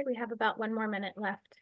Okay, we have about 1 more minute left.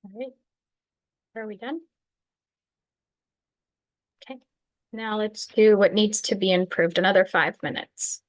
All right, are we done? Okay, now let's do what needs to be improved, another 5 minutes.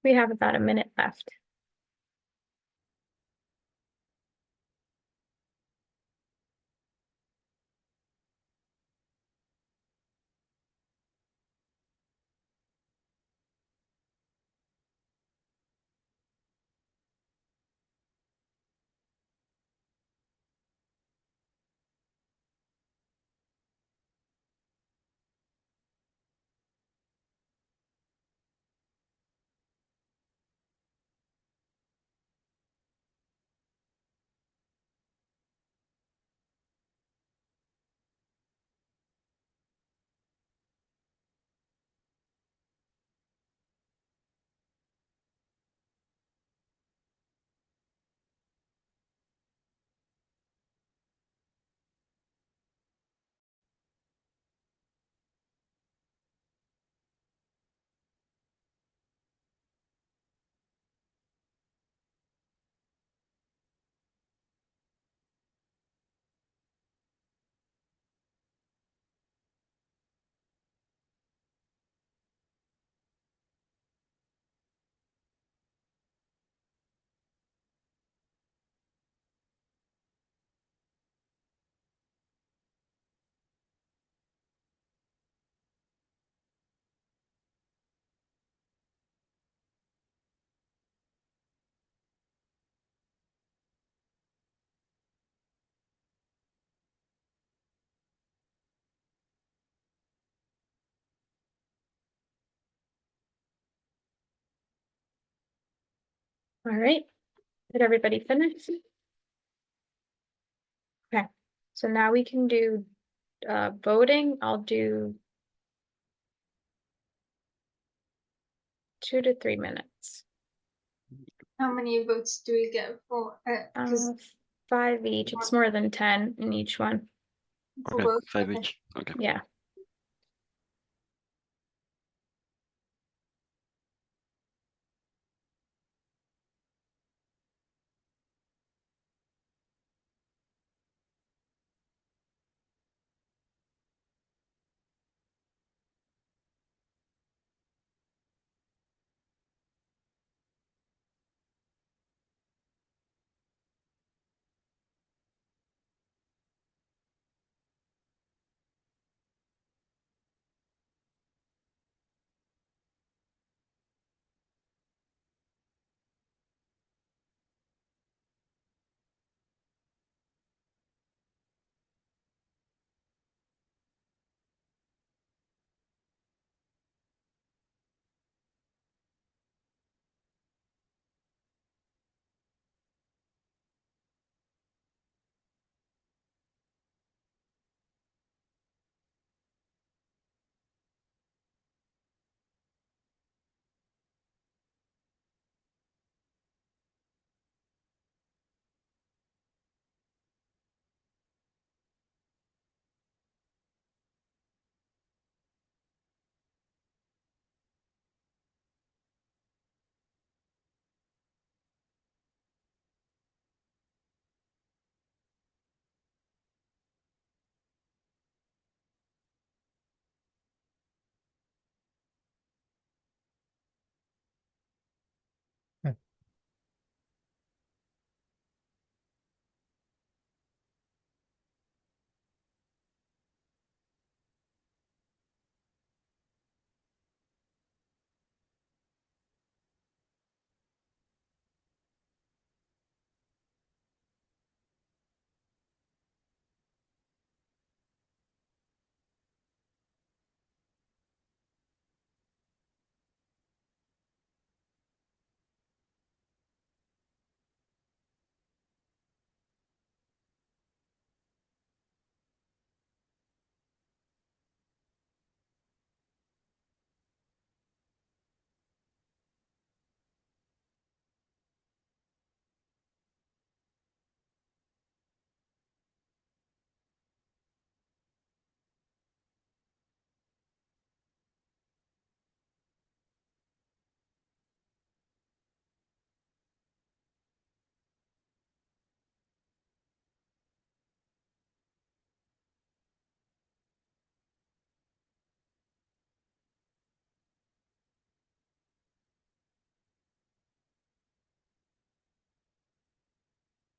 We have about a minute left. All right. Did everybody finish? Okay, so now we can do voting. I'll do 2 to 3 minutes. How many votes do we get for? Because 5 each. It's more than 10 in each one. for Okay, both. 5 Okay. each. Okay. Yeah.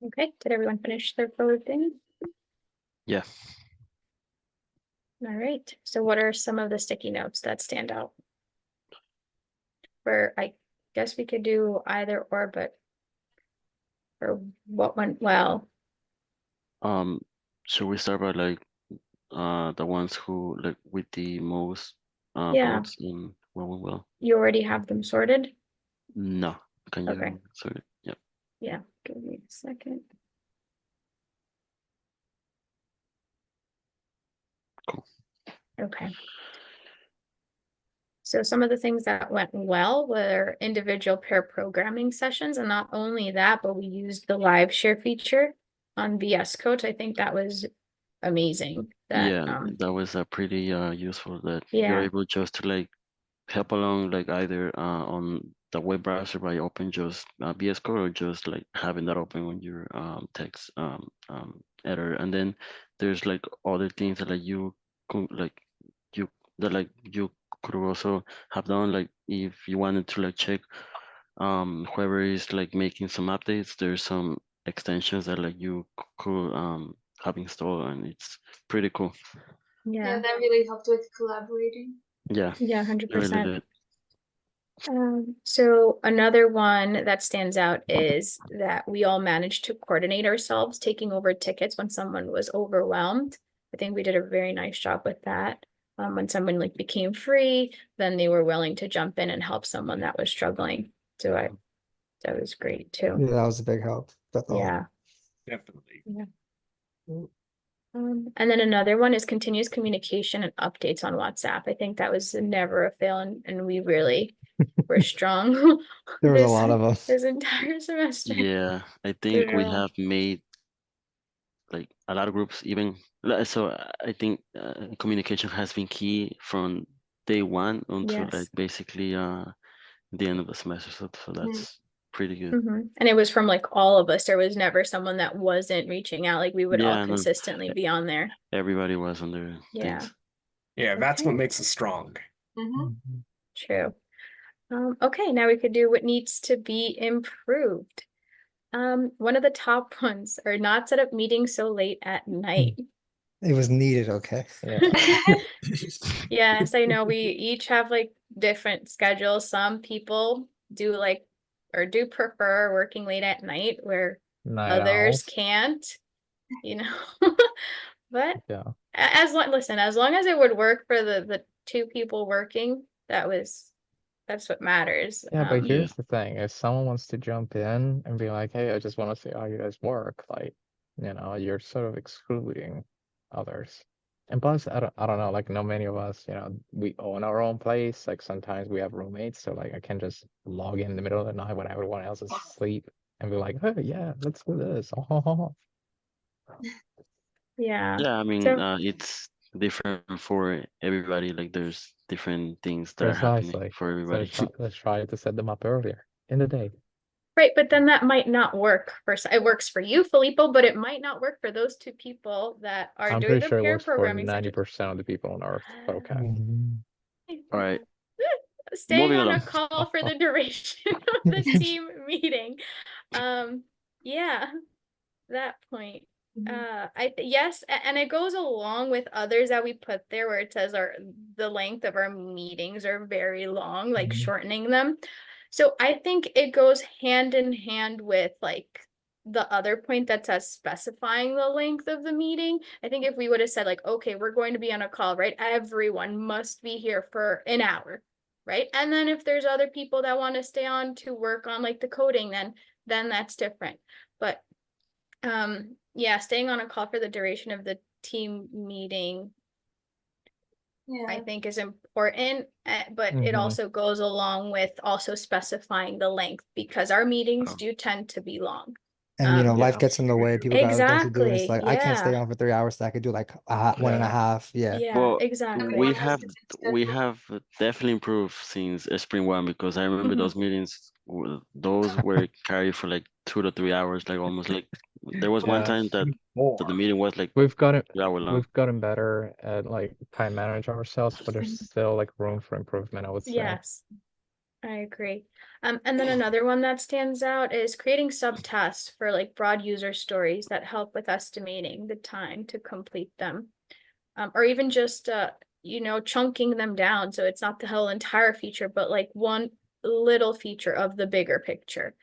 Okay, did everyone finish their voting? Yeah. All right, so what are some of the sticky notes that stand out? For, I guess we could do either or, but for what went well. Should we start by like the ones who like with the most Yeah. votes in well. You already have them sorted? No. Can Okay. you sort it? Yeah. Yeah, give me a second. Cool. Okay. So some of the things that went well were individual pair programming sessions, and not only that, but we used the live share feature on VS Code. I think that was amazing. That Yeah, that was pretty useful that yeah. you're able just to like help along like either on the web browser by open just VS Code or just like having that open on your text editor, and then there's like other things that like you could like you that like you could also have done, like if you wanted to like check whoever is like making some updates, there's some extensions that like you could have installed, and it's pretty cool. Yeah, that really helped with collaborating. Yeah, Yeah, it really 100%. did. So another one that stands out is that we all managed to coordinate ourselves, taking over tickets when someone was overwhelmed. I think we did a very nice job with that. When someone like became free, then they were willing to jump in and help someone that was struggling. So That was great too. Yeah, that was a big help. That's all. Yeah. Definitely. And then another one is continuous communication and updates on WhatsApp. I think that was never a fail, and we really were strong. There was a lot of us. This entire semester. Yeah, I think we real. have made like a lot of groups even. So I think communication has been key from day one until Yes. like basically the end of the semester. So that's pretty good. And it was from like all of us. There was never someone that wasn't reaching out. Like we would all Yeah, no. consistently be on there. Everybody was on their Yeah. things. Yeah, that's Okay. what makes us strong. Mm-hmm. True. Okay, now we could do what needs to be improved. One of the top ones are not set up meetings so late at night. It was needed, okay? Yeah. Yes, I know we each have like different schedules. Some people do like or do prefer working late at night where Night others owls. can't, you know. But Yeah. as long as long as it would work for the two people working, that's what matters. Yeah, but Yeah. here's the thing. If someone wants to jump in and be like, hey, I just want to see how you guys work, like, you're sort of excluding others. And plus, I don't know, like, no many of us, we own our own place. Like sometimes we have roommates, so like I can just log in the middle of the night when everyone else is asleep and be like, oh yeah, let's do this. Yeah. Yeah, I mean, So it's different for everybody. Like there's different things that are happening Precisely. for So everybody. let's try to set them up earlier in the day. right, but then that might not work it works for you, Filippo, but it might not work for those two people that are I'm doing pretty the sure it pair works for programming section. 90% of the people on Earth, but okay. Mhm. All right, Staying moving on a along. call for the duration of the team meeting. Yeah, that point. Yes, and it goes along with others that we put there where it says the length of our meetings are very long, like Mhm. shortening them. So I think it goes hand in hand with like the other point that says specifying the length of the meeting. I think if we would have said like, okay, we're going to be on a call, right? Everyone must be here for an hour, right? And then if there's other people that want to stay on to work on like the coding, then that's different. But yeah, staying on a call for the duration of the team meeting, I Yeah. think is important, but it Mhm. also goes along with also specifying the length because our meetings Oh. do tend to be long. And Yeah. life gets in the way. People got other things to do. And it's Exactly, like I can't stay yeah. on for 3 hours, so I could do like one and a Yeah. half. Yeah. Yeah, Well, exactly. we Everyone has have different we schedule. have definitely improved since Spring 1 because I remember Mhm. those meetings. Those were carried for like 2 to 3 hours, like almost like there was one Yeah. time that More. the meeting was like We've gotten 3 hour long. we've gotten better at like time manage ourselves, but there's still like room for improvement, I would say. Yes, I agree. And then another one that stands out is creating subtasks for like broad user stories that help with estimating the time to complete them. Or even just chunking them down so it's not the whole entire feature, but like one little feature of the bigger picture.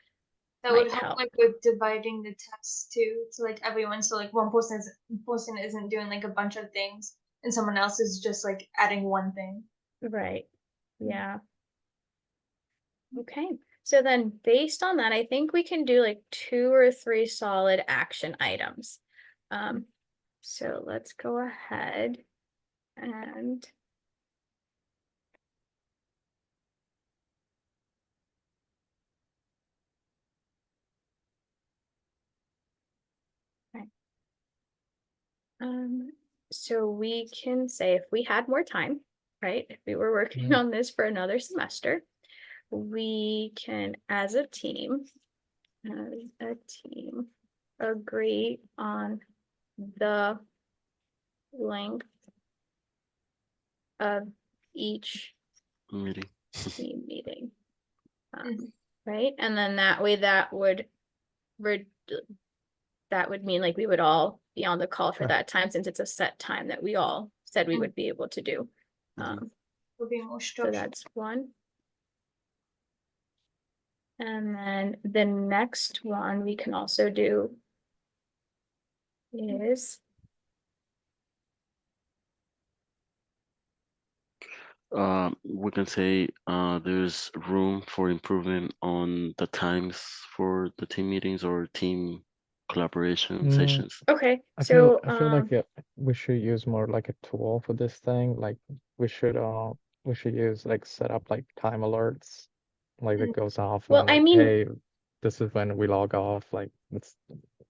That would might help help. like with dividing the tasks too to like everyone. So like one person isn't doing like a bunch of things and someone else is just like adding one thing. Right. Yeah. Okay. So then based on that, I think we can do like 2 or 3 solid action items. So let's go ahead and so we can say if we had more time, right? If we were working Mhm. on this for another semester, we can, as a team, agree on the length of each Meeting. team meeting. Mhm. Right? And then that way that would mean like we would all be on the call for Sure. that time since it's a set time that we all said we Mhm. would be able to do. Mhm. Will be more So structured. that's one. And then the next one we can also do is We can say there's room for improvement on the times for the team meetings or team collaboration sessions. Okay, I feel so like we should use more like a tool for this thing. Like we should use like set up like time alerts, like that goes off well, when I like, mean, hey, this is when we log off. Like let's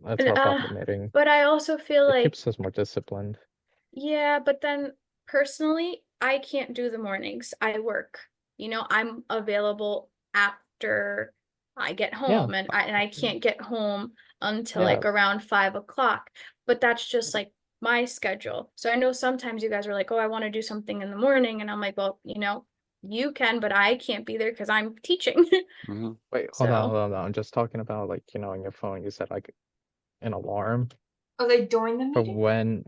hop off the meeting. but I also feel It like, keeps us more disciplined. yeah, but then personally, I can't do the mornings. I work. You know, I'm available after I get Yeah. home, and I can't get home until Yeah. like around 5 o'clock. But that's just like my schedule. So I know sometimes you guys are like, oh, I want to do something in the morning, and I'm like, well, you know, you can, but I can't be there because I'm teaching. Mhm. Wait, hold on, So hold on. I'm just talking about like, you know, on your phone, you said like an alarm Are they during the for meeting?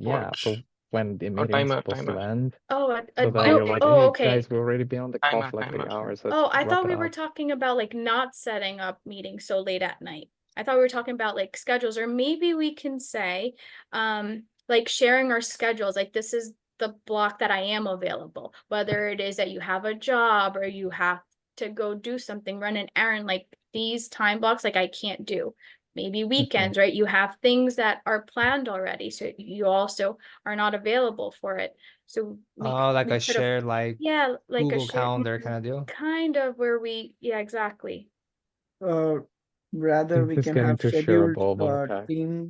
yeah, for when the Or meeting's timer, supposed to timer. end. oh, So that no, you're like, oh, hey okay. guys, we've already been on the call Timer, for like 3 timer. hours. Let's Oh, I wrap thought it we were up. talking about like not setting up meetings so late at night. I thought we were talking about like schedules, or maybe we can say, like sharing our schedules, like this is the block that I am available, whether it is that you have a job or you have to go do something, run an errand, like these time blocks, like I can't do. Maybe weekends, right? You have things that are planned already, so you also are not available for it. So Like we a could have, shared like yeah, like a Google share, Calendar kind of deal. kind of where we, yeah, exactly. Rather we It's can getting have too scheduled shareable, but okay.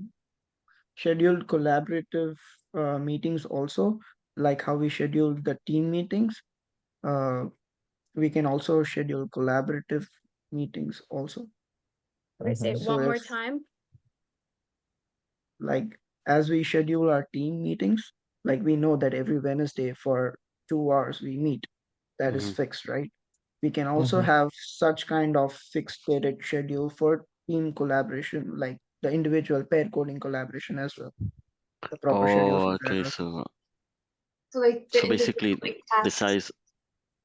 scheduled collaborative meetings also, like how we schedule the team meetings. We can also schedule collaborative meetings also. Can we say it So one more if time? like as we schedule our team meetings, like we know that every Wednesday for 2 hours we meet, that is Mhm. fixed, right? We can also have such kind of fixed period schedule for team collaboration, like the individual pair coding collaboration as well. The proper schedule Oh, for that okay. as well. So like the So individual basically, like tasks. decides.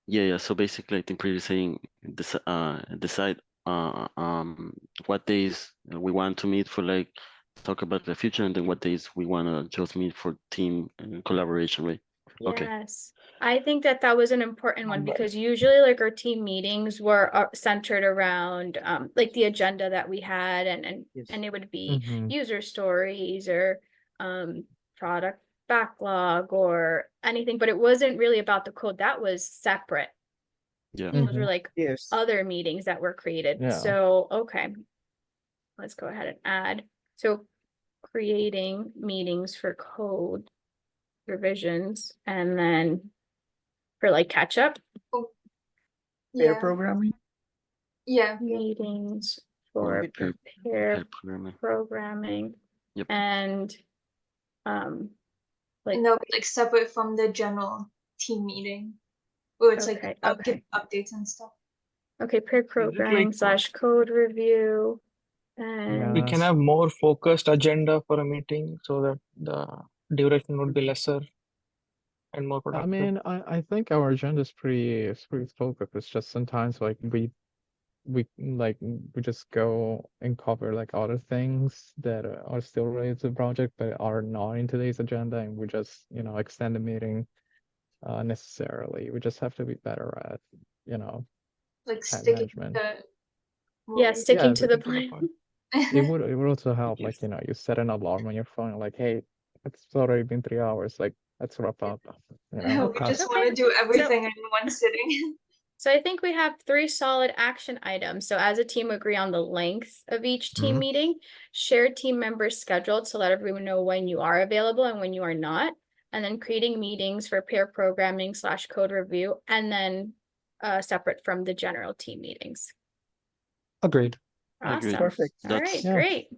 Yeah. So basically, I think pretty saying decide what days we want to meet for like talk about the future, and then what days we want to just meet for team collaboration, right? Okay. Yes. I think that that was an important one because usually like our team meetings were centered around like the agenda that we had, Yes. and it would be user stories or product backlog or anything, but it wasn't really about the code. That was separate. Yeah. Those were like Yes. other meetings that were created. Yeah. So, okay. Let's go ahead and add. So creating meetings for code revisions, and then for like catch up Pair Yeah. programming. Yeah. meetings for With pair- pair programming. programming. Yep. And like And they'll be like separate from the general team meeting, where it's okay, like okay. give updates and stuff. Okay, pair programming / code review. And We can have more focused agenda for a meeting so that the duration would be lesser and more I productive. mean, I think our agenda is pretty focused. It's just sometimes like we just go and cover like other things that are still related to the project but are not in today's agenda, and we just, you know, extend the meeting necessarily. We just have to be better at, you know, Like time sticking management. to yeah, sticking Yeah, to the sticking to the plan. point. It would also help, like, you know, you set an alarm on your phone, like, hey, it's already been 3 hours, like, let's wrap up, you know. we just Okay. want to do everything in one sitting. So I think we have 3 solid action items. So as a team, agree on the length of each team meeting, share team members' schedule to let everyone know when you are available and when you are not, and then creating meetings for pair programming / code review, and then separate from the general team meetings. Agreed. Agreed. Awesome. Perfect. All right, That's great.